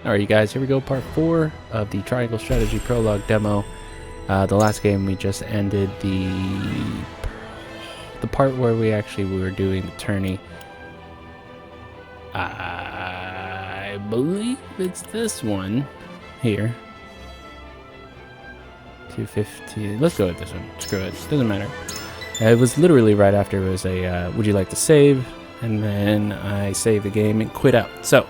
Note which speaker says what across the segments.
Speaker 1: Alright, you guys, here we go, part 4 of the Triangle Strategy Prologue Demo. The last game we just ended the part where we were doing the tourney. I believe it's this one here. 215. Let's go with this one. Screw it. Doesn't matter. It was literally right after it was a would you like to save? And then I saved the game and quit out. So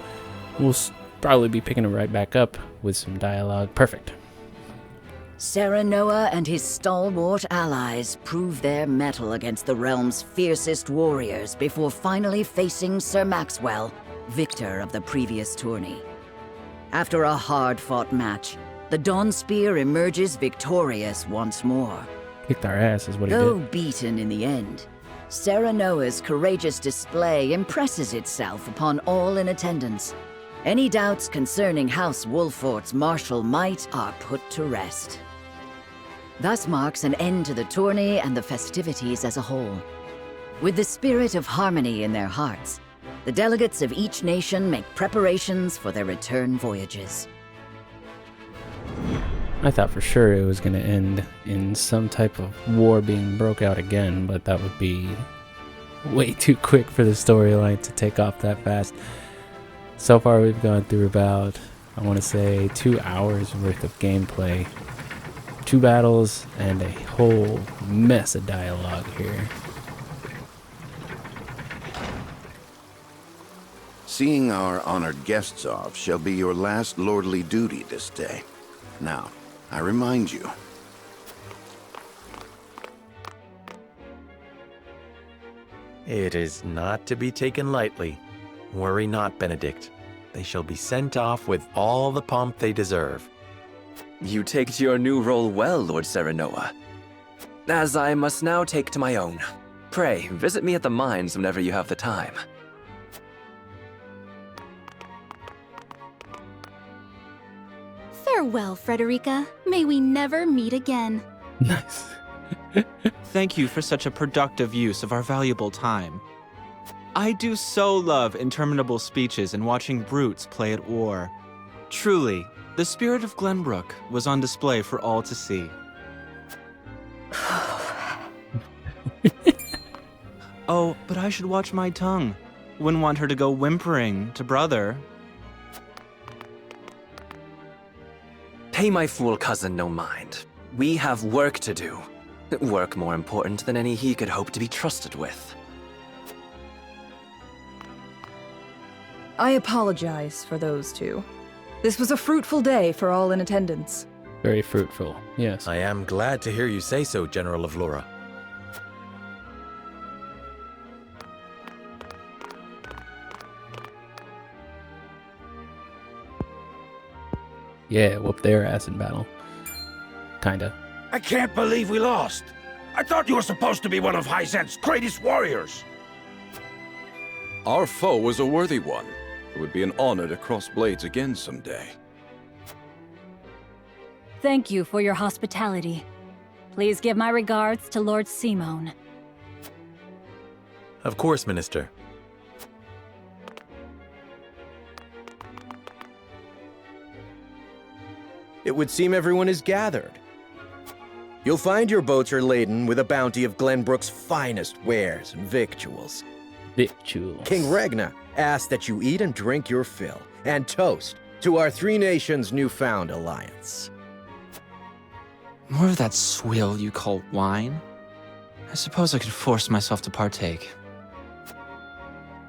Speaker 1: we'll probably be picking it right back up with some dialogue. Perfect.
Speaker 2: Serenoa and his stalwart allies prove their mettle against the realm's fiercest warriors before finally facing Sir Maxwell, victor of the previous tourney. After a hard-fought match, the Dawn Spear emerges victorious once more.
Speaker 1: Kicked our ass is what he
Speaker 2: Though
Speaker 1: did.
Speaker 2: beaten in the end, Serenoa's courageous display impresses itself upon all in attendance. Any doubts concerning House Wolfort's martial might are put to rest. Thus marks an end to the tourney and the festivities as a whole. With the spirit of harmony in their hearts, the delegates of each nation make preparations for their return voyages.
Speaker 1: I thought for sure it was going to end in some type of war being broke out again, but that would be way too quick for the storyline to take off that fast. So far we've gone through about, I want to say, 2 hours worth of gameplay. 2 battles and a whole mess of dialogue here.
Speaker 3: Seeing our honored guests off shall be your last lordly duty this day. Now, I remind you.
Speaker 4: It is not to be taken lightly. Worry not, Benedict. They shall be sent off with all the pomp they deserve.
Speaker 5: You take to your new role well, Lord Serenoa. As I must now take to my own. Pray, visit me at the mines whenever you have the time.
Speaker 6: Farewell, Frederica. May we never meet again.
Speaker 1: Nice.
Speaker 7: Thank you for such a productive use of our valuable time. I do so love interminable speeches and watching brutes play at war. Truly, the spirit of Glenbrook was on display for all to see. Oh, but I should watch my tongue. Wouldn't want her to go whimpering to brother.
Speaker 5: Pay my fool cousin no mind. We have work to do. Work more important than any he could hope to be trusted with.
Speaker 8: I apologize for those two. This was a fruitful day for all in attendance.
Speaker 1: Very fruitful, yes.
Speaker 4: I am glad to hear you say so, General of Laura.
Speaker 1: Yeah, whoop their ass in battle. Kinda.
Speaker 9: I can't believe we lost. I thought you were supposed to be one of Hyzant's greatest warriors.
Speaker 10: Our foe was a worthy one. It would be an honor to cross blades again someday.
Speaker 11: Thank you for your hospitality. Please give my regards to Lord Simone.
Speaker 4: Of course, Minister.
Speaker 12: It would seem everyone is gathered. You'll find your boats are laden with a bounty of Glenbrook's finest wares and victuals.
Speaker 1: Victuals.
Speaker 12: King Regna asks that you eat and drink your fill, and toast to our 3 nations' newfound alliance.
Speaker 7: More of that swill you call wine? I suppose I could force myself to partake.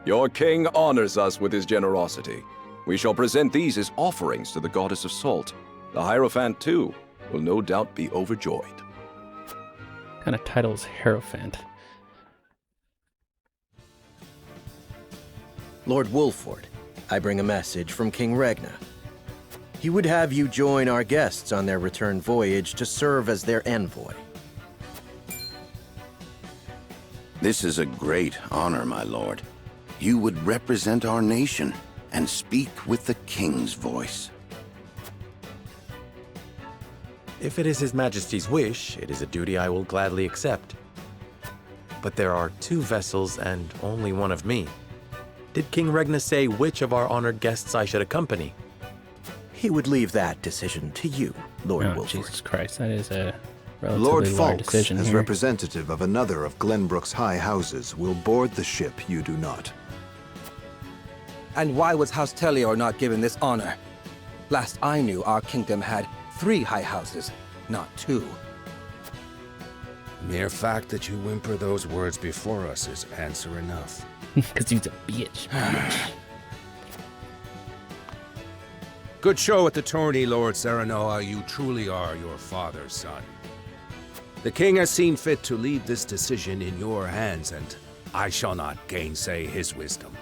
Speaker 10: Your king honors us with his generosity. We shall present these as offerings to the goddess of salt. The Hierophant, too, will no doubt be overjoyed.
Speaker 1: What kind of title is Hierophant?
Speaker 12: Lord Wolfort, I bring a message from King Regna. He would have you join our guests on their return voyage to serve as their envoy.
Speaker 3: This is a great honor, my lord. You would represent our nation and speak with the king's voice.
Speaker 4: If it is His Majesty's wish, it is a duty I will gladly accept. But there are 2 vessels and only one of me. Did King Regna say which of our honored guests I should accompany?
Speaker 12: he would leave that decision to you, Lord
Speaker 1: Oh,
Speaker 12: Wolford.
Speaker 1: Jesus Christ, that is a
Speaker 13: Lord
Speaker 1: relatively large
Speaker 13: Falks,
Speaker 1: decision
Speaker 13: as
Speaker 1: here.
Speaker 13: representative of another of Glenbrook's high houses, will board the ship you do not.
Speaker 14: And why was House Tellior not given this honor? Last I knew, our kingdom had 3 high houses, not 2.
Speaker 9: Mere fact that you whimper those words before us is answer enough.
Speaker 1: Because he's a bitch.
Speaker 9: Good show at the tourney, Lord Serenoa. You truly are your father's son. The king has seen fit to leave this decision in your hands, and I shall not gainsay his wisdom.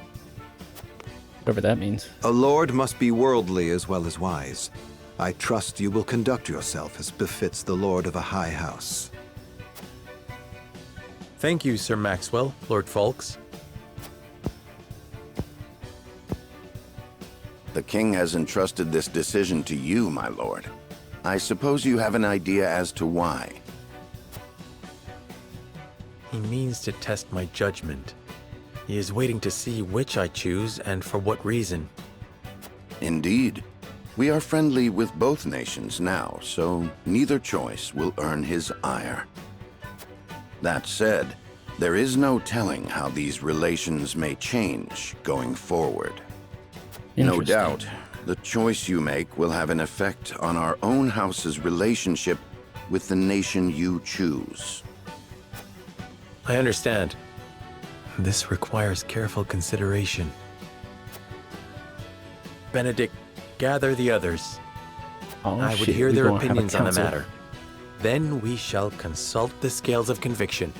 Speaker 1: Whatever that means.
Speaker 13: A lord must be worldly as well as wise. I trust you will conduct yourself as befits the lord of a high house.
Speaker 4: Thank you, Sir Maxwell, Lord Falks.
Speaker 3: The king has entrusted this decision to you, my lord. I suppose you have an idea as to why.
Speaker 4: He means to test my judgment. He is waiting to see which I choose and for what reason.
Speaker 3: Indeed. We are friendly with both nations now, so neither choice will earn his ire. That said, there is no telling how these relations may change going forward. No doubt, the choice you make will have an effect on our own house's relationship with the nation you choose.
Speaker 4: I understand. This requires careful consideration. Benedict, gather the others.
Speaker 1: Oh,
Speaker 4: I would
Speaker 1: shit,
Speaker 4: hear
Speaker 1: we
Speaker 4: their
Speaker 1: won't have a
Speaker 4: opinions on the
Speaker 1: council.
Speaker 4: matter. Then we shall consult the scales of conviction.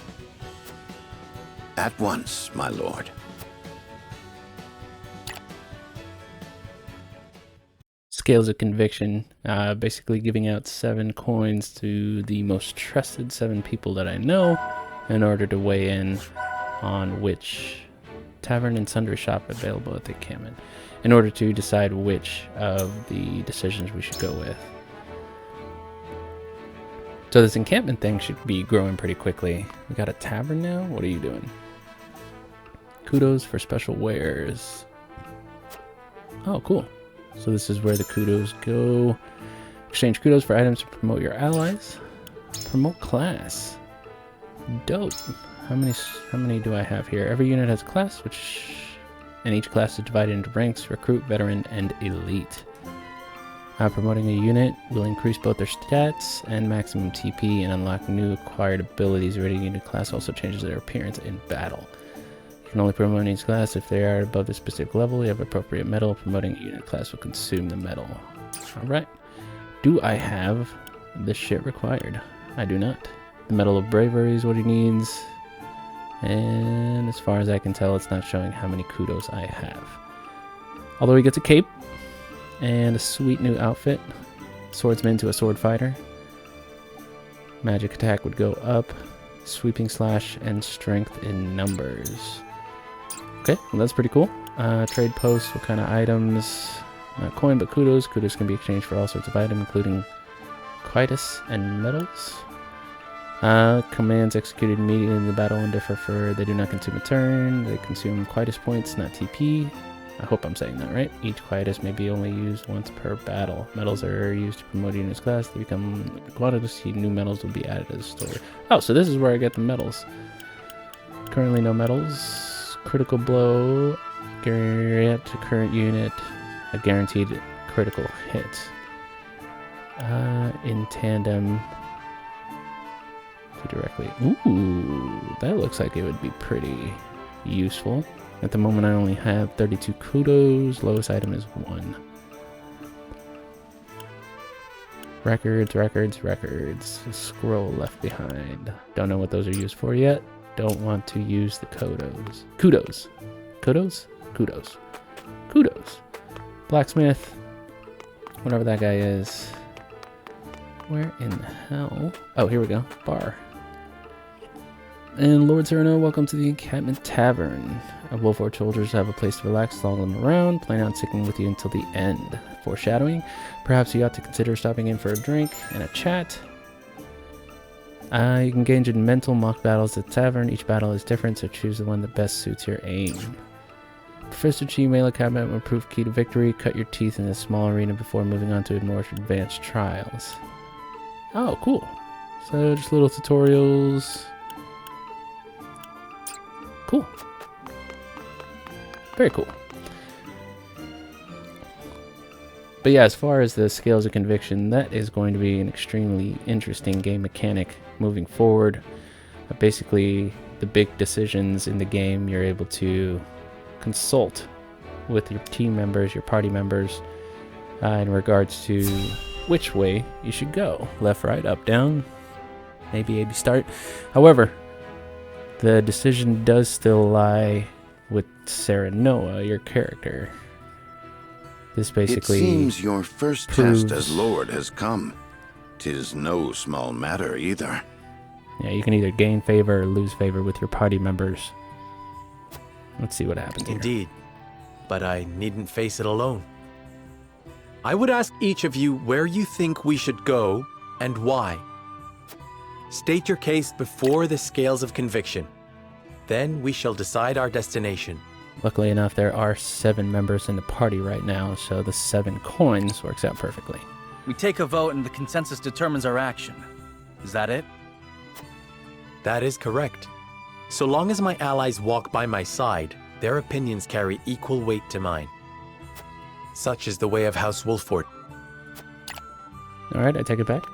Speaker 3: At once, my lord.
Speaker 1: Scales of conviction, basically giving out 7 coins to the most trusted 7 people that I know in order to weigh in on which tavern and sundry shop available at the encampment, in order to decide which of the decisions we should go with. So this encampment thing should be growing pretty quickly. We got a tavern now? What are you doing? Kudos for special wares. Oh, cool. So this is where the kudos go. Exchange kudos for items to promote your allies. Promote class. Dope. How many do I have here? Every unit has a class, and each class is divided into ranks: recruit, veteran, and elite. Promoting a unit will increase both their stats and maximum TP and unlock new acquired abilities. Rating unit class also changes their appearance in battle. You can only promote each class if they are above a specific level. You have appropriate medal. Promoting a unit class will consume the medal. Alright. Do I have this shit required? I do not. The Medal of Bravery is what he needs. And as far as I can tell, it's not showing how many kudos I have. Although he gets a cape and a sweet new outfit. Swordsman to a sword fighter. Magic attack would go up. Sweeping slash and strength in numbers. Okay, well that's pretty cool. Trade posts, what kind of items? Not coin, but kudos. Kudos can be exchanged for all sorts of items, including quietus and medals. Commands executed immediately in the battle and differ for they do not consume a turn. They consume quietus points, not TP. I hope I'm saying that right. Each quietus may be only used once per battle. Medals are used to promote units class. They become quantity. New medals will be added as story. Oh, so this is where I get the medals. Currently no medals. Critical blow. Grant to current unit a guaranteed critical hit. In tandem. Directly. Ooh, that looks like it would be pretty useful. At the moment I only have 32 kudos. Lowest item is 1. Records. Scroll left behind. Don't know what those are used for yet. Don't want to use the kudos. Kudos. Blacksmith. Whatever that guy is. Where in the hell? Oh, here we go. Bar. And Lord Sereno, welcome to the Encampment Tavern. Wolford soldiers have a place to relax, follow them around, plan on sticking with you until the end. Foreshadowing, perhaps you ought to consider stopping in for a drink and a chat. You can engage in mental mock battles at the tavern. Each battle is different, so choose the one that best suits your aim. Proficiency melee combat will prove key to victory. Cut your teeth in a small arena before moving on to more advanced trials. Oh, cool. So just little tutorials. Cool. Very cool. But yeah, as far as the scales of conviction, that is going to be an extremely interesting game mechanic moving forward. Basically, the big decisions in the game, you're able to consult with your team members, your party members, in regards to which way you should go. Left, right, up, down, maybe A, B, start. However, the decision does still lie with Serenoa, your character. This basically
Speaker 3: It seems your first test as Lord has come. 'Tis no small matter either.
Speaker 1: Yeah, you can either gain favor or lose favor with your party members. Let's see what happens here.
Speaker 4: Indeed, but I needn't face it alone. I would ask each of you where you think we should go and why. State your case before the scales of conviction. Then we shall decide our destination.
Speaker 1: Luckily enough, there are 7 members in the party right now, so the 7 coins works out perfectly.
Speaker 15: We take a vote and the consensus determines our action. Is that it?
Speaker 4: That is correct. So long as my allies walk by my side, their opinions carry equal weight to mine. Such is the way of House Wolford.
Speaker 1: Alright, I take it back.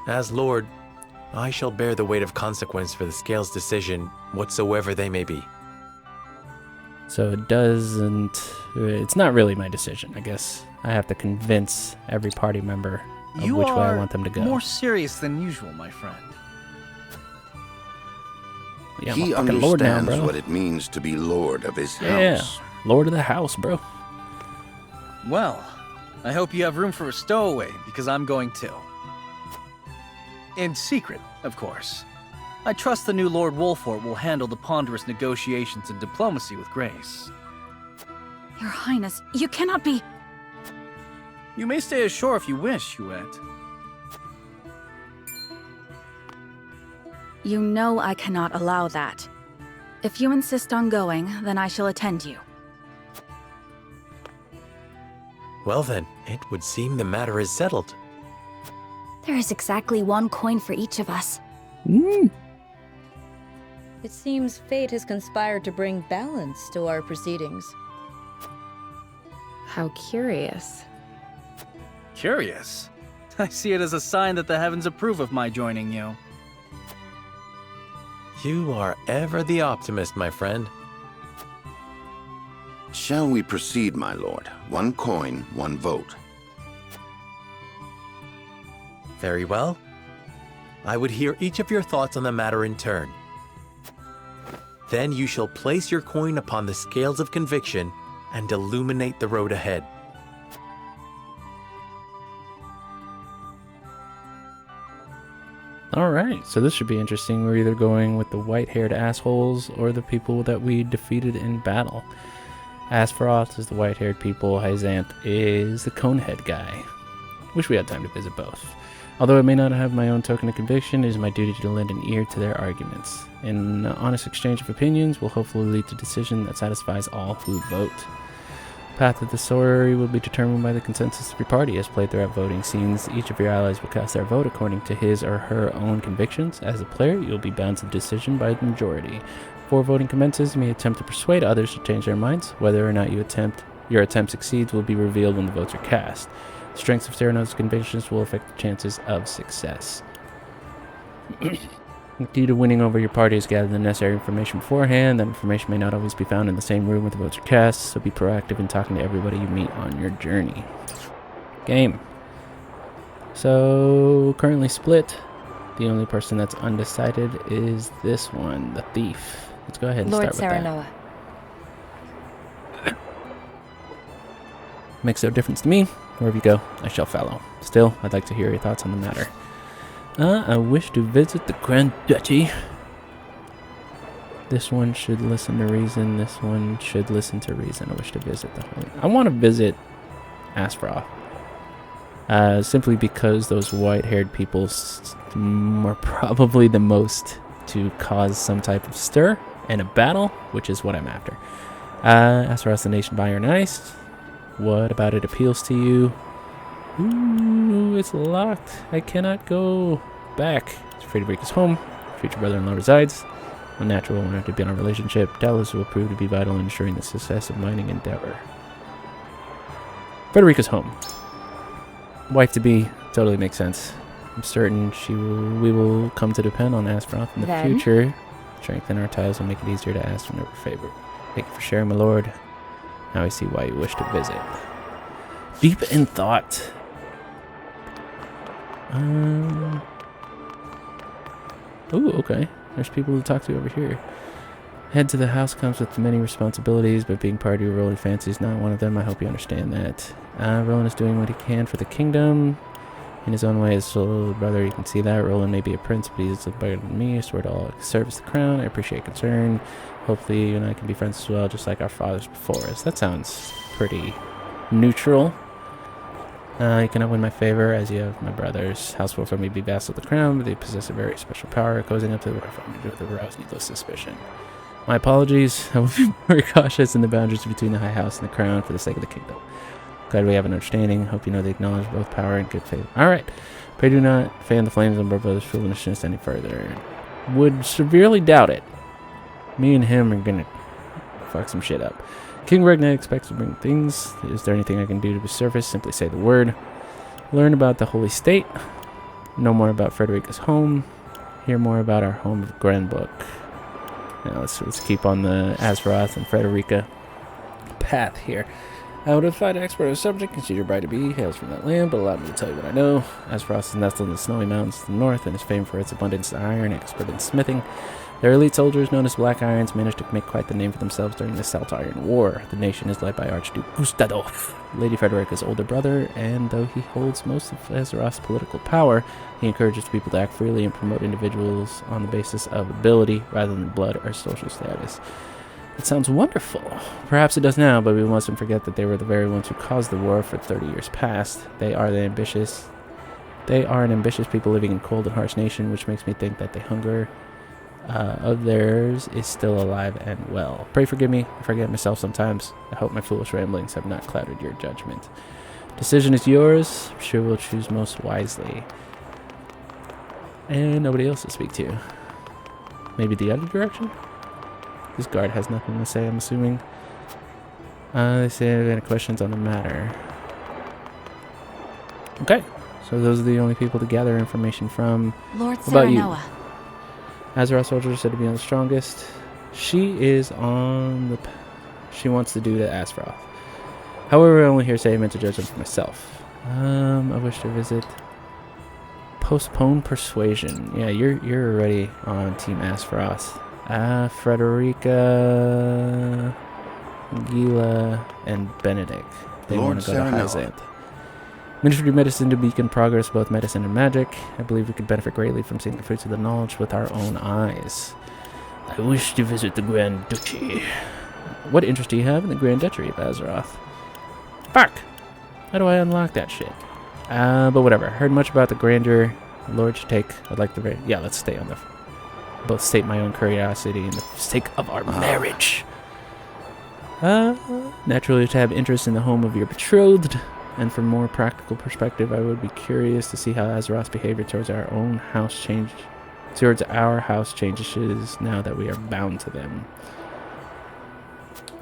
Speaker 4: As Lord, I shall bear the weight of consequence for the Scales' decision, whatsoever they may be.
Speaker 1: So it's not really my decision, I guess. I have to convince every party member of which way I want them to go.
Speaker 15: More serious than usual, my friend.
Speaker 1: Yeah,
Speaker 3: He
Speaker 1: I'm a fucking lord now,
Speaker 3: understands
Speaker 1: bro.
Speaker 3: what it means to be lord of his
Speaker 1: Yeah,
Speaker 3: house.
Speaker 1: lord of the house, bro.
Speaker 15: Well, I hope you have room for a stowaway, because I'm going too. In secret, of course. I trust the new Lord Wolfort will handle the ponderous negotiations and diplomacy with grace.
Speaker 6: Your Highness, you cannot be...
Speaker 15: You may stay ashore if you wish, Huette.
Speaker 6: You know I cannot allow that. If you insist on going, then I shall attend you.
Speaker 4: Well then, it would seem the matter is settled.
Speaker 11: There is exactly 1 coin for each of us.
Speaker 16: It seems fate has conspired to bring balance to our proceedings.
Speaker 17: How curious.
Speaker 15: Curious? I see it as a sign that the heavens approve of my joining you.
Speaker 4: You are ever the optimist, my friend.
Speaker 3: Shall we proceed, my lord? 1 coin, 1 vote.
Speaker 4: Very well. I would hear each of your thoughts on the matter in turn. Then you shall place your coin upon the scales of conviction and illuminate the road ahead.
Speaker 1: Alright, so this should be interesting. We're either going with the white-haired assholes or the people that we defeated in battle. Aspharoth is the white-haired people, Hyzanth is the conehead guy. Wish we had time to visit both. Although I may not have my own token of conviction, it is my duty to lend an ear to their arguments. An honest exchange of opinions will hopefully lead to a decision that satisfies all who vote. The path of the story will be determined by the consensus of your party as played throughout voting scenes. Each of your allies will cast their vote according to his or her own convictions. As a player, you will be bound to the decision by the majority. Before voting commences, you may attempt to persuade others to change their minds. Whether or not your attempt succeeds will be revealed when the votes are cast. The strengths of Sereno's convictions will affect the chances of success. The key to winning over your party is gather the necessary information beforehand. That information may not always be found in the same room where the votes are cast, so be proactive in talking to everybody you meet on your journey. Game. So, currently split. The only person that's undecided is this one, the thief. Let's go ahead and
Speaker 11: Lord
Speaker 1: start with
Speaker 11: Serenoa.
Speaker 1: that. Makes no difference to me. Wherever you go, I shall follow. Still, I'd like to hear your thoughts on the matter. I wish to visit the Grand Duchy. This one should listen to reason. This one should listen to reason. I wish to visit the Holy... I want to visit Aspharoth. Simply because those white-haired people are probably the most to cause some type of stir and a battle, which is what I'm after. Azeroth's the nation by your ice. What about it appeals to you? Ooh, it's locked. I cannot go back. Frederica's home. Future brother-in-law resides. Unnatural owner to be in our relationship. Dallas will prove to be vital in ensuring the success of mining endeavor. Frederica's home. Wife-to-be totally makes sense. I'm certain we will come to depend on Azeroth in the future. Strengthen our ties and make it easier to ask for whenever favor. Thank you for sharing, my lord. Now I see why you wish to visit. Deep in thought. Oh, okay. There's people to talk to over here. Head to the house comes with many responsibilities, but being part of your rolling fancy is not one of them. I hope you understand that. Roland is doing what he can for the kingdom. In his own way as little brother, you can see that. Roland may be a prince, but he's better than me. I swear to all service the crown. I appreciate concern. Hopefully you and I can be friends as well, just like our fathers before us. That sounds pretty neutral. You cannot win my favor, as you have my brothers. House Wolf may be vassal of the crown, but they possess a very special power, cozying up to the right with arouse needless suspicion. My apologies. I will be very cautious in the boundaries between the High House and the crown for the sake of the kingdom. Glad we have an understanding. Hope you know they acknowledge both power and good faith. Alright. Pray do not fan the flames on my brother's foolishness any further. Would severely doubt it. Me and him are gonna fuck some shit up. King Regna expects to bring things. Is there anything I can do to his service? Simply say the word. Learn about the Holy State. Know more about Frederica's home. Hear more about our home of Grenbook. Now let's keep on the Azeroth and Frederica path here. I would have thought an expert on the subject, considered bride to be, hails from that land, but allow me to tell you what I know. Azeroth is nestled in the snowy mountains to the north and is famed for its abundance of iron, expert in smithing. Their elite soldiers, known as Black Irons, managed to make quite the name for themselves during the Salt Iron War. The nation is led by Archduke Gustadolf, Lady Frederica's older brother, and though he holds most of Azeroth's political power, he encourages people to act freely and promote individuals on the basis of ability rather than blood or social status. It sounds wonderful. Perhaps it does now, but we mustn't forget that they were the very ones who caused the war for 30 years past. They are an ambitious people living in a cold and harsh nation, which makes me think that the hunger of theirs is still alive and well. Pray forgive me. I forget myself sometimes. I hope my foolish ramblings have not clouded your judgment. Decision is yours. I'm sure we'll choose most wisely. And nobody else to speak to. Maybe the other direction? This guard has nothing to say, I'm assuming. They say I have any questions on the matter. Okay. So those are the only people to gather information from.
Speaker 6: Lord
Speaker 1: Serenoa. Azeroth soldiers are said to be on the strongest. She is on the... She wants to do to Azeroth. However, I only hear say I meant to judge them for myself. I wish to visit... Postpone persuasion. Yeah, you're already on Team Azeroth. Frederica, Gila, and Benedict. They want to go to Hyzanth. Ministry of Medicine to beacon progress, both medicine and magic. I believe we could benefit greatly from seeing the fruits of the knowledge with our own eyes. I wish to visit the Grand Duchy. What interest do you have in the Grand Duchy of Azeroth? Fuck! How do I unlock that shit? But whatever. Heard much about the grandeur. Lord should take. I'd like to... Yeah, let's stay on the... Both state my own curiosity and the sake of our marriage. Naturally, to have interest in the home of your betrothed. And from more practical perspective, I would be curious to see how Azeroth's behavior towards our house changes now that we are bound to them.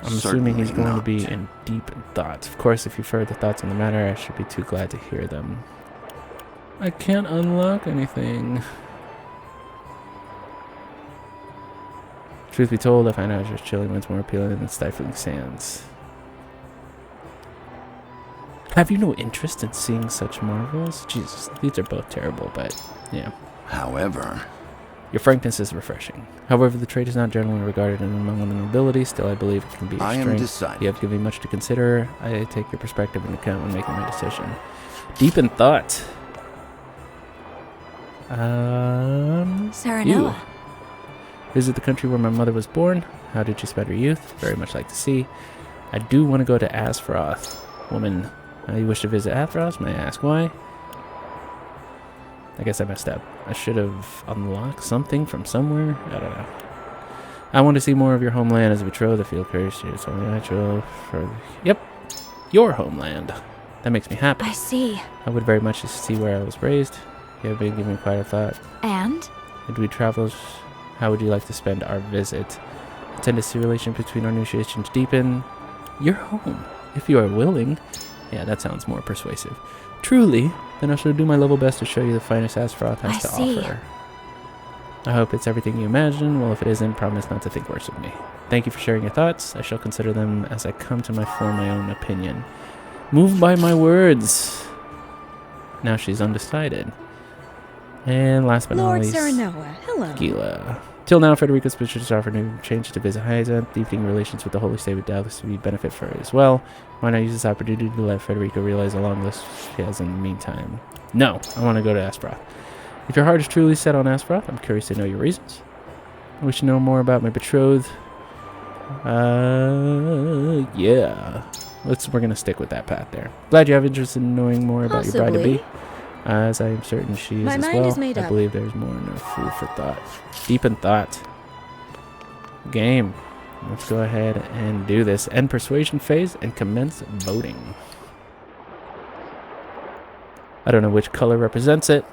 Speaker 1: I'm assuming he's going to be in deep thoughts. Of course, if you've heard the thoughts on the matter, I should be too glad to hear them. I can't unlock anything. Truth be told, I find Azur's chilling winds more appealing than stifling sands. Have you no interest in seeing such marvels? Jesus, these are both terrible, but yeah.
Speaker 3: However...
Speaker 1: Your frankness is refreshing. However, the trait is not generally regarded among the nobility. Still, I believe it can be a strength. You have given me much to consider. I take your perspective into account when making my decision. Deep in thought.
Speaker 6: Serenoa.
Speaker 1: You. Visit the country where my mother was born. How did she spend her youth? Very much like to see. I do want to go to Azeroth. Woman, you wish to visit Azeroth? May I ask why? I guess I messed up. I should have unlocked something from somewhere. I don't know. I want to see more of your homeland as a betrothed. I feel curious. It's only natural for... Yep. Your homeland. That makes me happy.
Speaker 6: I see.
Speaker 1: I would very much see where I was raised. You have been giving me quite a thought.
Speaker 6: And?
Speaker 1: If we travel, how would you like to spend our visit? I tend to see relations between our nations deepen. Your home, if you are willing. Yeah, that sounds more persuasive. Truly, then I shall do my level best to show you the finest Azeroth has to offer. I hope it's everything you imagine. Well, if it isn't, promise not to think worse of me. Thank you for sharing your thoughts. I shall consider them as I come to form my own opinion. Moved by my words. Now she's undecided. And last but not least,
Speaker 16: Lord Serenoa, hello.
Speaker 1: Gila. Till now, Frederico's petitions offer new change to visit Hyzanth, deepening relations with the Holy State would doubtless be benefit for her as well. Why not use this opportunity to let Frederico realize the long list she has in the meantime? No, I want to go to Azeroth. If your heart is truly set on Azeroth, I'm curious to know your reasons. I wish to know more about my betrothed. Yeah. We're gonna stick with that path there. Glad you have interest in knowing more about your bride-to-be. As I am certain she is as well. I believe there's more in her food for thought. Deep in thought. Game. Let's go ahead and do this. End persuasion phase and commence voting. I don't know which color represents it.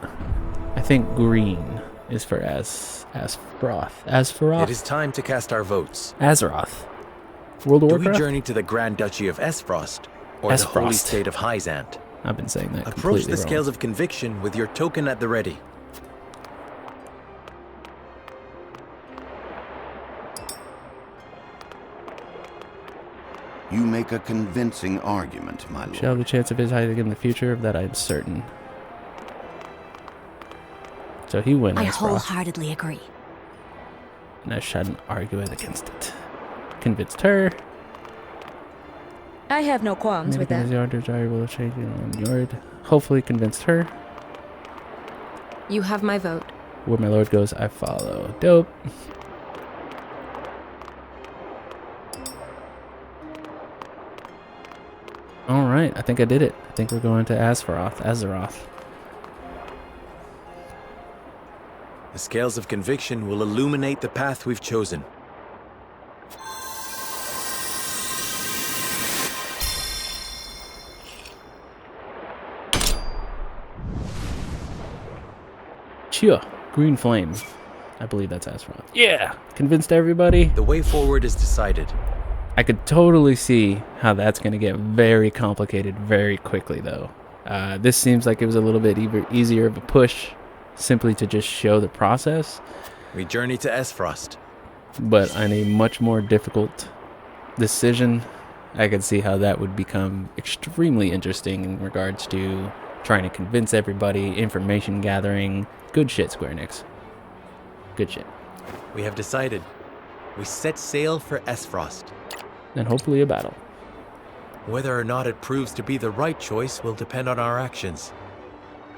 Speaker 1: I think green is for Azeroth. Azeroth?
Speaker 4: It is time to cast our votes.
Speaker 1: Azeroth. World of
Speaker 4: Do
Speaker 1: Warcraft?
Speaker 4: we journey to the Grand Duchy of Esfrost or the Holy State of Hyzanth?
Speaker 1: I've been saying that
Speaker 4: Approach the
Speaker 1: completely
Speaker 4: scales
Speaker 1: wrong.
Speaker 4: of conviction with your token at the ready.
Speaker 3: You make a convincing argument, my lord.
Speaker 1: Shall have the chance of his hiding in the future, of that I am certain. So he went
Speaker 11: I
Speaker 1: Azeroth,
Speaker 11: wholeheartedly agree.
Speaker 1: and I shouldn't argue against it. Convinced her.
Speaker 16: I have no qualms with that.
Speaker 1: The order desirable change on yard. Hopefully convinced her.
Speaker 17: You have my vote.
Speaker 1: Where my lord goes, I follow. Dope. Alright, I think I did it. I think we're going to Azeroth.
Speaker 4: The scales of conviction will illuminate the path we've chosen.
Speaker 1: Chia, green flame. I believe that's Azeroth. Yeah! Convinced everybody?
Speaker 4: The way forward is decided.
Speaker 1: I could totally see how that's going to get very complicated very quickly, though. This seems like it was a little bit easier of a push, simply to just show the process.
Speaker 4: We journey to Esfrost.
Speaker 1: But on a much more difficult decision, I could see how that would become extremely interesting in regards to trying to convince everybody, information gathering. Good shit, Square Enix. Good shit.
Speaker 4: We have decided. We set sail for Esfrost.
Speaker 1: And hopefully a battle.
Speaker 4: Whether or not it proves to be the right choice will depend on our actions.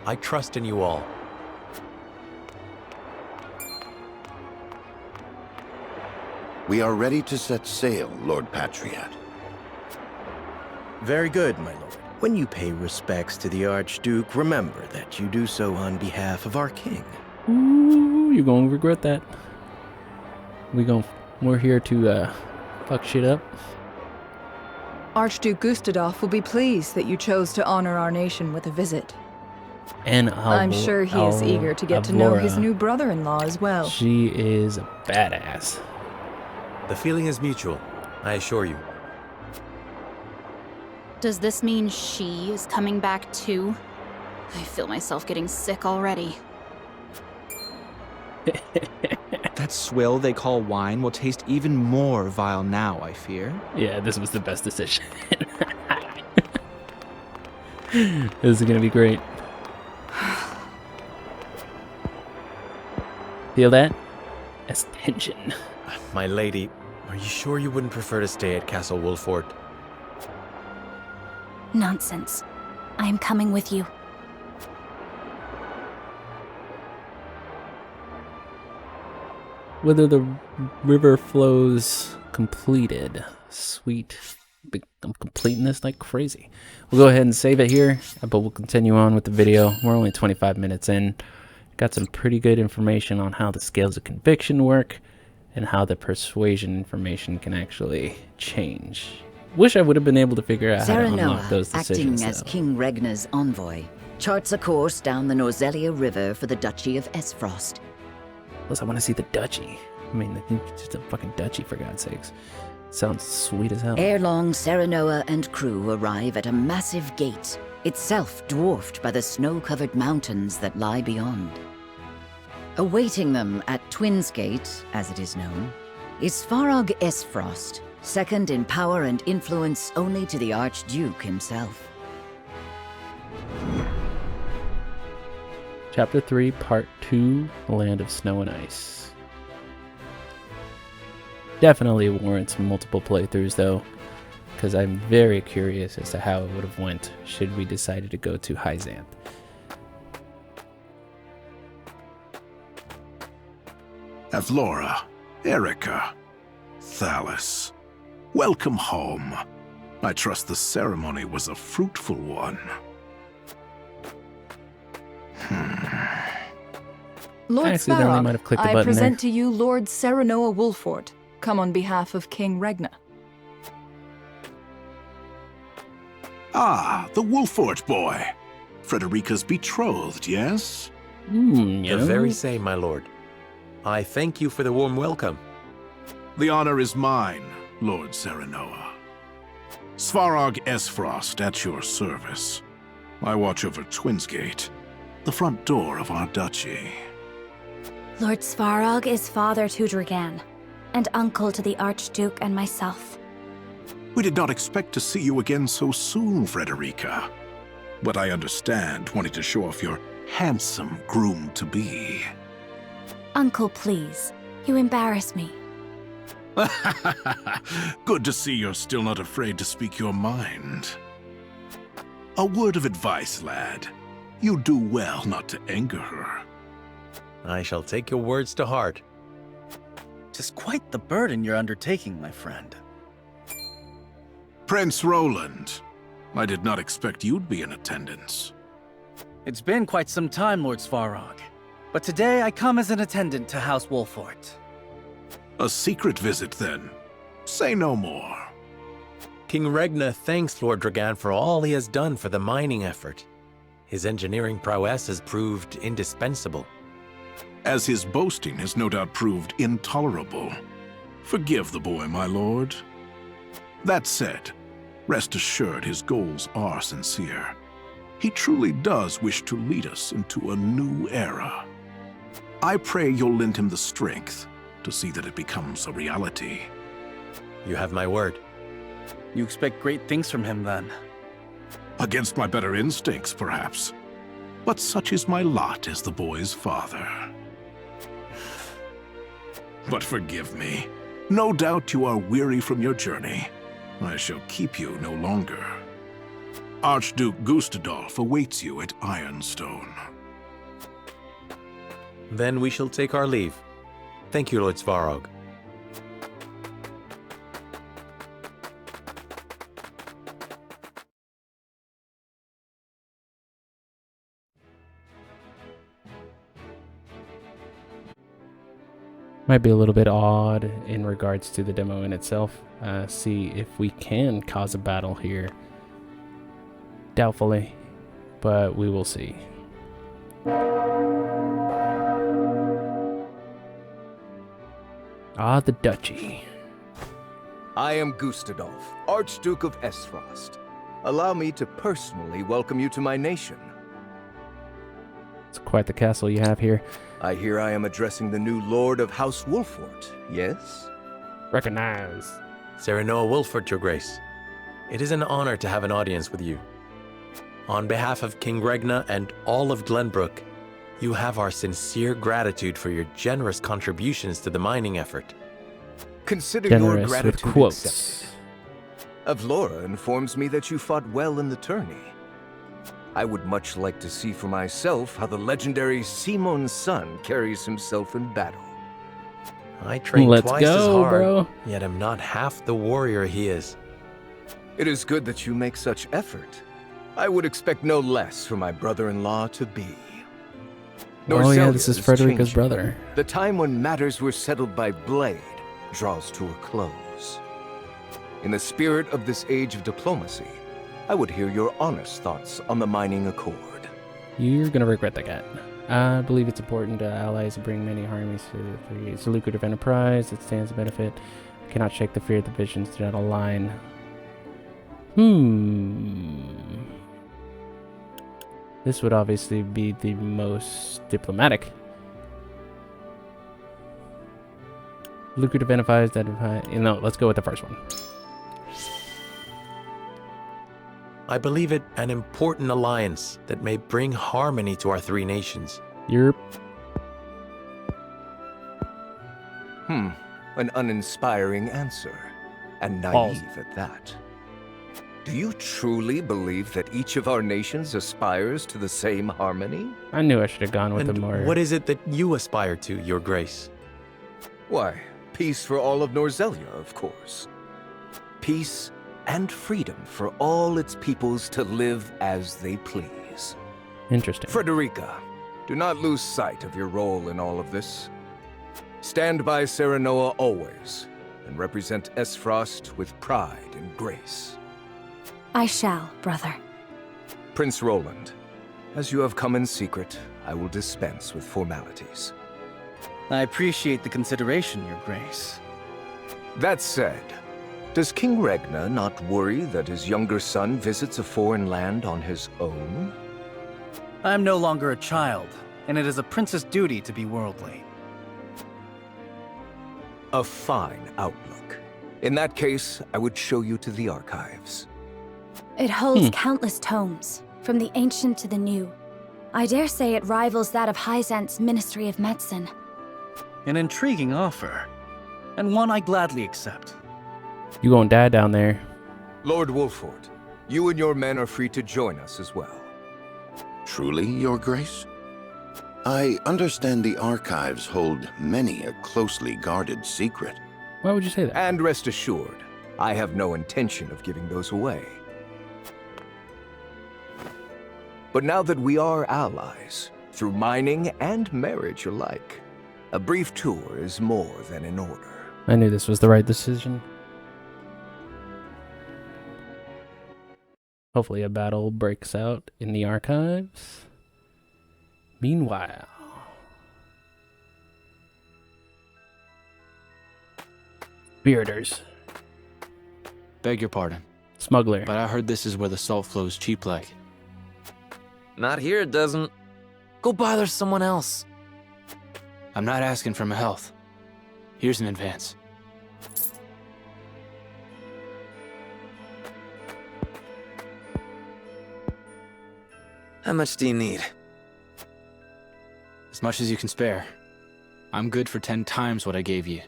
Speaker 4: I trust in you all.
Speaker 3: We are ready to set sail, Lord Patriot.
Speaker 12: Very good, my lord. When you pay respects to the Archduke, remember that you do so on behalf of our king.
Speaker 1: Ooh, you're gonna regret that. We're here to fuck shit up.
Speaker 8: Archduke Gustadolf will be pleased that you chose to honor our nation with a visit.
Speaker 1: And
Speaker 8: I'm sure he is eager to get to know his new brother-in-law as well.
Speaker 1: She is a badass.
Speaker 4: The feeling is mutual, I assure you.
Speaker 6: Does this mean she is coming back too? I feel myself getting sick already.
Speaker 7: That swill they call wine will taste even more vile now, I fear.
Speaker 1: Yeah, this was the best decision. This is gonna be great. Feel that? That's tension.
Speaker 4: My lady, are you sure you wouldn't prefer to stay at Castle Wolfort?
Speaker 11: Nonsense. I am coming with you.
Speaker 1: Whether the river flows completed. Sweet. I'm completing this like crazy. We'll go ahead and save it here, but we'll continue on with the video. We're only 25 minutes in. Got some pretty good information on how the scales of conviction work. and how the persuasion information can actually change. Wish I would have been able to figure out how to unlock those decisions.
Speaker 2: Acting as King Regna's envoy, charts a course down the Norzelia River for the Duchy of Esfrost.
Speaker 1: Plus, I want to see the duchy. I mean, just a fucking duchy, for God's sakes. Sounds sweet as hell.
Speaker 2: Ere long, Serenoa and crew arrive at a massive gate, itself dwarfed by the snow-covered mountains that lie beyond. Awaiting them at Twins Gate, as it is known, is Svarog Esfrost, second in power and influence only to the Archduke himself.
Speaker 1: Chapter 3, Part 2, Land of Snow and Ice. Definitely warrants multiple playthroughs though, because I'm very curious as to how it would have went should we decided to go to Hyzanth.
Speaker 18: Avlora, Erica, Thalis, welcome home. I trust the ceremony was a fruitful one.
Speaker 8: Lord
Speaker 1: accidentally might have clicked the
Speaker 8: Svarog, I
Speaker 1: button
Speaker 8: present
Speaker 1: there.
Speaker 8: to you Lord Serenoa Wolfort, come on behalf of King Regna.
Speaker 18: Ah, the Wolfort boy. Frederica's betrothed, yes?
Speaker 4: The very same, my lord. I thank you for the warm welcome.
Speaker 18: The honor is mine, Lord Serenoa. Svarog Esfrost at your service. I watch over Twinsgate, the front door of our duchy.
Speaker 19: Lord Svarog is father to Dragan, and uncle to the Archduke and myself.
Speaker 18: We did not expect to see you again so soon, Frederica. But I understand wanting to show off your handsome groom-to-be.
Speaker 19: Uncle, please. You embarrass me.
Speaker 18: Good to see you're still not afraid to speak your mind. A word of advice, lad. You do well not to anger her.
Speaker 4: I shall take your words to heart.
Speaker 15: Tis quite the burden you're undertaking, my friend.
Speaker 18: Prince Roland, I did not expect you'd be in attendance.
Speaker 15: It's been quite some time, Lord Svarog. But today I come as an attendant to House Wolfort.
Speaker 18: A secret visit, then. Say no more.
Speaker 4: King Regna thanks Lord Dragan for all he has done for the mining effort. His engineering prowess has proved indispensable.
Speaker 18: As his boasting has no doubt proved intolerable. Forgive the boy, my lord. That said, rest assured his goals are sincere. He truly does wish to lead us into a new era. I pray you'll lend him the strength to see that it becomes a reality.
Speaker 4: You have my word.
Speaker 15: You expect great things from him, then?
Speaker 18: Against my better instincts, perhaps. But such is my lot as the boy's father. But forgive me. No doubt you are weary from your journey. I shall keep you no longer. Archduke Gustadolf awaits you at Ironstone.
Speaker 4: Then we shall take our leave. Thank you, Lord Svarog.
Speaker 1: Might be a little bit odd in regards to the demo in itself. See if we can cause a battle here. Doubtfully, but we will see. Ah, the duchy.
Speaker 20: I am Gustadolf, Archduke of Esfrost. Allow me to personally welcome you to my nation.
Speaker 1: It's quite the castle you have here.
Speaker 20: I hear I am addressing the new Lord of House Wolfort, yes?
Speaker 1: Recognize.
Speaker 4: Serenoa Wolfort, Your Grace. It is an honor to have an audience with you. On behalf of King Regna and all of Glenbrook, you have our sincere gratitude for your generous contributions to the mining effort.
Speaker 20: Consider
Speaker 1: Generous
Speaker 20: your gratitude
Speaker 1: with quotes.
Speaker 20: accepted. Avlora informs me that you fought well in the tourney. I would much like to see for myself how the legendary Simon's son carries himself in battle.
Speaker 4: I trained
Speaker 1: Let's
Speaker 4: twice as
Speaker 1: go,
Speaker 4: hard,
Speaker 1: bro.
Speaker 4: yet am not half the warrior he is.
Speaker 20: It is good that you make such effort. I would expect no less from my brother-in-law to be.
Speaker 1: Oh yeah, this
Speaker 20: Norzelia
Speaker 1: is Frederica's
Speaker 20: changing.
Speaker 1: brother.
Speaker 20: The time when matters were settled by blade draws to a close. In the spirit of this age of diplomacy, I would hear your honest thoughts on the mining accord.
Speaker 1: You're gonna regret that. I believe it's important to allies to bring many armies to the It's a lucrative enterprise that stands to benefit. Cannot shake the fear the visions do not align. This would obviously be the most diplomatic. Lucrative enterprise that... no, let's go with the first one.
Speaker 4: I believe it an important alliance that may bring harmony to our three nations.
Speaker 1: Yep.
Speaker 20: An uninspiring answer, and naive at that. Do you truly believe that each of our nations aspires to the same harmony?
Speaker 1: I knew I should have gone with the
Speaker 4: And
Speaker 1: more...
Speaker 4: what is it that you aspire to, Your Grace?
Speaker 20: Why, peace for all of Norzelia, of course. Peace and freedom for all its peoples to live as they please.
Speaker 1: Interesting.
Speaker 20: Frederica, do not lose sight of your role in all of this. Stand by Serenoa always, and represent Esfrost with pride and grace.
Speaker 19: I shall, brother.
Speaker 20: Prince Roland, as you have come in secret, I will dispense with formalities.
Speaker 15: I appreciate the consideration, Your Grace.
Speaker 20: That said, does King Regna not worry that his younger son visits a foreign land on his own?
Speaker 15: I am no longer a child, and it is a prince's duty to be worldly.
Speaker 20: A fine outlook. In that case, I would show you to the archives.
Speaker 19: It holds countless tomes, from the ancient to the new. I dare say it rivals that of Hyzant's Ministry of Medicine.
Speaker 15: An intriguing offer, and one I gladly accept.
Speaker 1: You gonna die down there.
Speaker 20: Lord Wolford, you and your men are free to join us as well.
Speaker 3: Truly, Your Grace? I understand the archives hold many a closely guarded secret.
Speaker 1: Why would you say that?
Speaker 20: And rest assured, I have no intention of giving those away. But now that we are allies, through mining and marriage alike, a brief tour is more than in order.
Speaker 1: I knew this was the right decision. Hopefully a battle breaks out in the archives. Meanwhile... Spiriters.
Speaker 7: Beg your pardon.
Speaker 1: Smuggler.
Speaker 7: But I heard this is where the salt flows cheap like.
Speaker 21: Not here, it doesn't. Go bother someone else.
Speaker 7: I'm not asking for my health. Here's an advance.
Speaker 21: How much do you need?
Speaker 7: As much as you can spare. I'm good for 10 times what I gave you.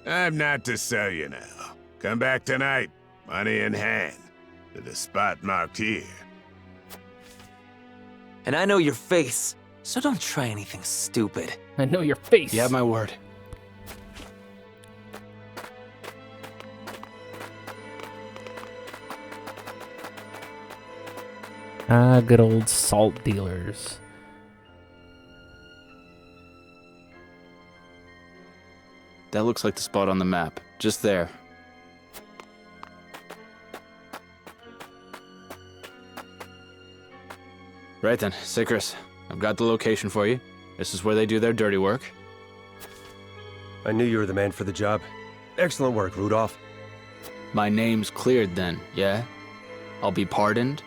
Speaker 22: I'm not to sell you now. Come back tonight, money in hand, to the spot marked here.
Speaker 21: And I know your face, so don't try anything stupid.
Speaker 1: I know your face.
Speaker 7: You have my word.
Speaker 1: Ah, good old salt dealers.
Speaker 7: That looks like the spot on the map. Just there. Right then, Sikris. I've got the location for you. This is where they do their dirty work.
Speaker 23: I knew you were the man for the job. Excellent work, Rudolph.
Speaker 7: My name's cleared then, yeah? I'll be pardoned?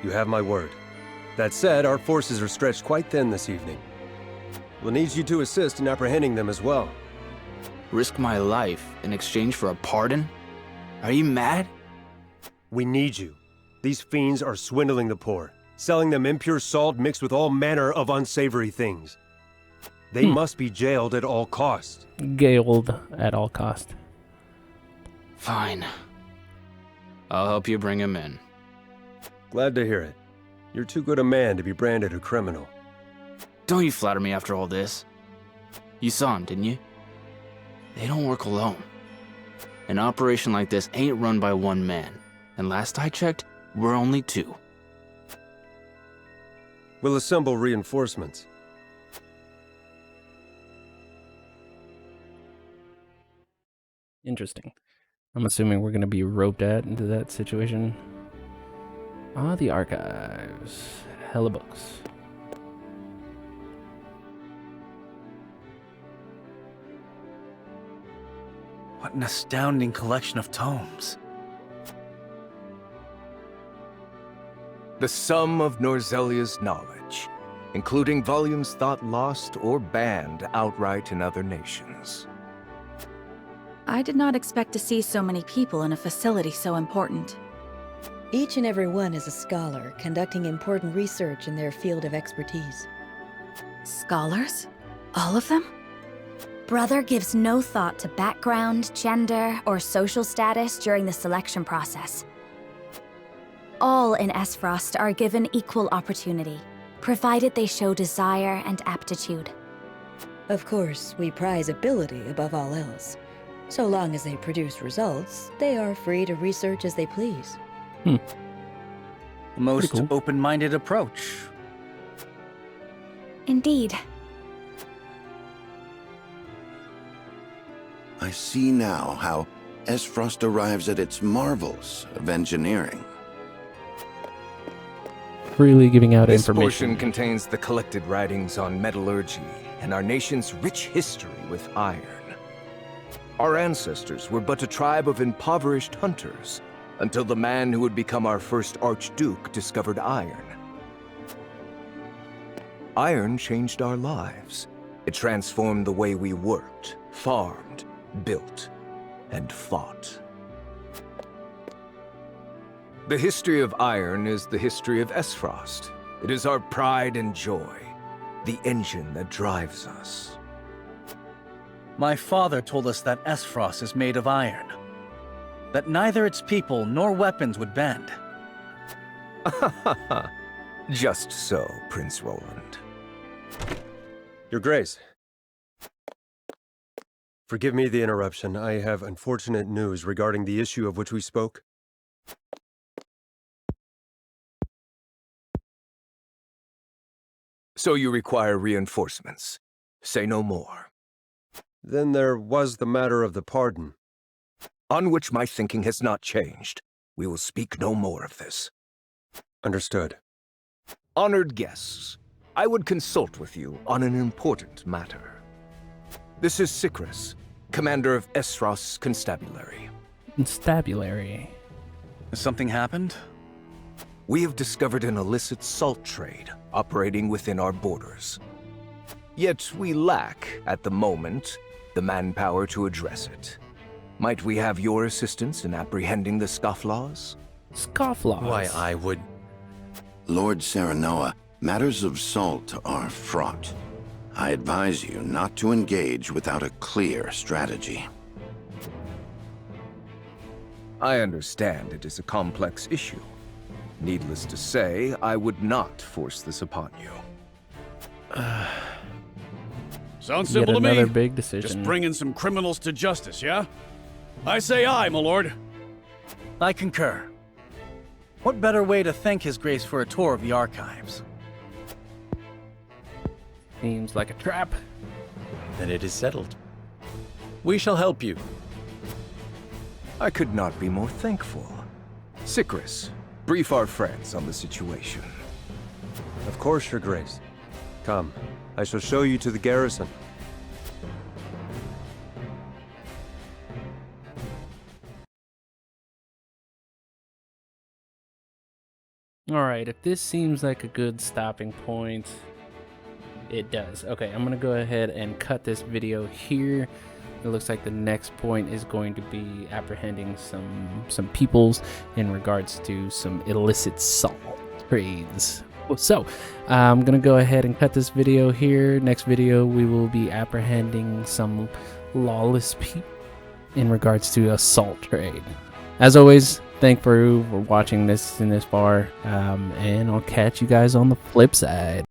Speaker 23: You have my word. That said, our forces are stretched quite thin this evening. We'll need you to assist in apprehending them as well.
Speaker 7: Risk my life in exchange for a pardon? Are you mad?
Speaker 23: We need you. These fiends are swindling the poor, selling them impure salt mixed with all manner of unsavory things. They must be jailed at all cost.
Speaker 1: Jailed at all cost.
Speaker 7: Fine. I'll help you bring him in.
Speaker 23: Glad to hear it. You're too good a man to be branded a criminal.
Speaker 7: Don't you flatter me after all this. You saw him, didn't you? They don't work alone. An operation like this ain't run by one man. And last I checked, we're only 2.
Speaker 23: We'll assemble reinforcements.
Speaker 1: Interesting. I'm assuming we're going to be roped into that situation. Ah, the archives. Hella books.
Speaker 15: What an astounding collection of tomes.
Speaker 20: The sum of Norzelia's knowledge, including volumes thought lost or banned outright in other nations.
Speaker 6: I did not expect to see so many people in a facility so important.
Speaker 16: Each and every one is a scholar, conducting important research in their field of expertise.
Speaker 6: Scholars? All of them?
Speaker 19: Brother gives no thought to background, gender, or social status during the selection process. All in Esfrost are given equal opportunity, provided they show desire and aptitude.
Speaker 16: Of course, we prize ability above all else. So long as they produce results, they are free to research as they please.
Speaker 15: The most open-minded approach.
Speaker 19: Indeed.
Speaker 3: I see now how Esfrost arrives at its marvels of engineering.
Speaker 1: Freely giving out
Speaker 20: This
Speaker 1: information.
Speaker 20: portion contains the collected writings on metallurgy and our nation's rich history with iron. Our ancestors were but a tribe of impoverished hunters until the man who would become our first Archduke discovered iron. Iron changed our lives. It transformed the way we worked, farmed, built, and fought. The history of iron is the history of Esfrost. It is our pride and joy, the engine that drives us.
Speaker 15: My father told us that Esfrost is made of iron. That neither its people nor weapons would bend.
Speaker 20: Just so, Prince Roland.
Speaker 23: Your Grace. Forgive me the interruption. I have unfortunate news regarding the issue of which we spoke.
Speaker 20: So you require reinforcements. Say no more.
Speaker 23: Then there was the matter of the pardon.
Speaker 20: On which my thinking has not changed. We will speak no more of this.
Speaker 23: Understood.
Speaker 20: Honored guests, I would consult with you on an important matter. This is Sicris, commander of Esfrost's constabulary.
Speaker 1: Constabulary?
Speaker 15: Has something happened?
Speaker 20: We have discovered an illicit salt trade operating within our borders. Yet we lack, at the moment, the manpower to address it. Might we have your assistance in apprehending the scofflaws?
Speaker 1: Scofflaws?
Speaker 4: Why, I would...
Speaker 3: Lord Serenoa, matters of salt are fraught. I advise you not to engage without a clear strategy.
Speaker 20: I understand it is a complex issue. Needless to say, I would not force this upon you.
Speaker 5: Sounds
Speaker 1: Yet
Speaker 5: simple to me.
Speaker 1: another big decision.
Speaker 5: Just bringing some criminals to justice, yeah? I say aye, my lord.
Speaker 15: I concur. What better way to thank His Grace for a tour of the archives?
Speaker 1: Seems like a trap.
Speaker 4: Then it is settled. We shall help you.
Speaker 20: I could not be more thankful. Sicris, brief our friends on the situation.
Speaker 23: Of course, Your Grace. Come, I shall show you to the garrison.
Speaker 1: Alright, if this seems like a good stopping point, it does. Okay, I'm going to go ahead and cut this video here. It looks like the next point is going to be apprehending some peoples in regards to some illicit salt trades. So, I'm going to go ahead and cut this video here. Next video, we will be apprehending some lawless people in regards to a salt trade. As always, thank you for watching this far, and I'll catch you guys on the flip side.